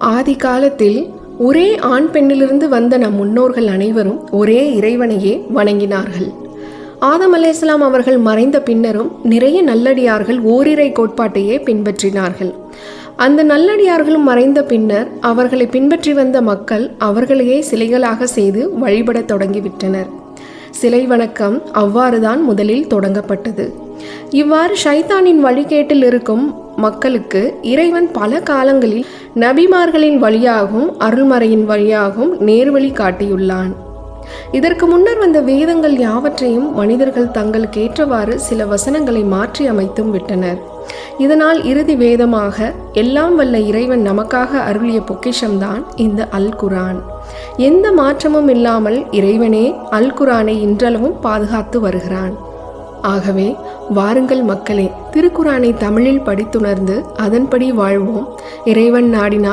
ஆதி காலத்தில் ஒரே ஆண் பெண்ணிலிருந்து வந்த நம் முன்னோர்கள் அனைவரும் ஒரே இறைவனையே வணங்கினார்கள். ஆதம் அலைஹிஸ்ஸலாம் அவர்கள் மறைந்த பின்னரும் நிறைய நல்லடியார்கள் ஓரிரை கோட்பாட்டையே பின்பற்றினார்கள். அந்த நல்லடியார்களும் மறைந்த பின்னர் அவர்களை பின்பற்றி வந்த மக்கள் அவர்களையே சிலைகளாக செய்து வழிபடத் தொடங்கிவிட்டனர். சிலை வணக்கம் அவ்வாறுதான் முதலில் தொடங்கப்பட்டது. இவ்வாறு ஷைத்தானின் வழிகேட்டில் இருக்கும் மக்களுக்கு இறைவன் பல காலங்களில் நபிமார்களின் வழியாகவும் அருள்மறையின் வழியாகவும் நேர்வழி காட்டியுள்ளான். இதற்கு முன்னர் வந்த வேதங்கள் யாவற்றையும் மனிதர்கள் தங்களுக்கு ஏற்றவாறு சில வசனங்களை மாற்றி அமைத்தும் விட்டனர். இதனால் இறுதி வேதமாக எல்லாம் வல்ல இறைவன் நமக்காக அருளிய பொக்கிஷம்தான் இந்த அல் குர்ஆன். எந்த மாற்றமும் இல்லாமல் இறைவனே அல் குர்ஆனை இன்றளவும் பாதுகாத்து வருகிறான். ஆகவே வாருங்கள் மக்களே, திருக்குர்ஆனை தமிழில் படித்துணர்ந்து அதன்படி வாழ்வோம். இறைவன் நாடினால்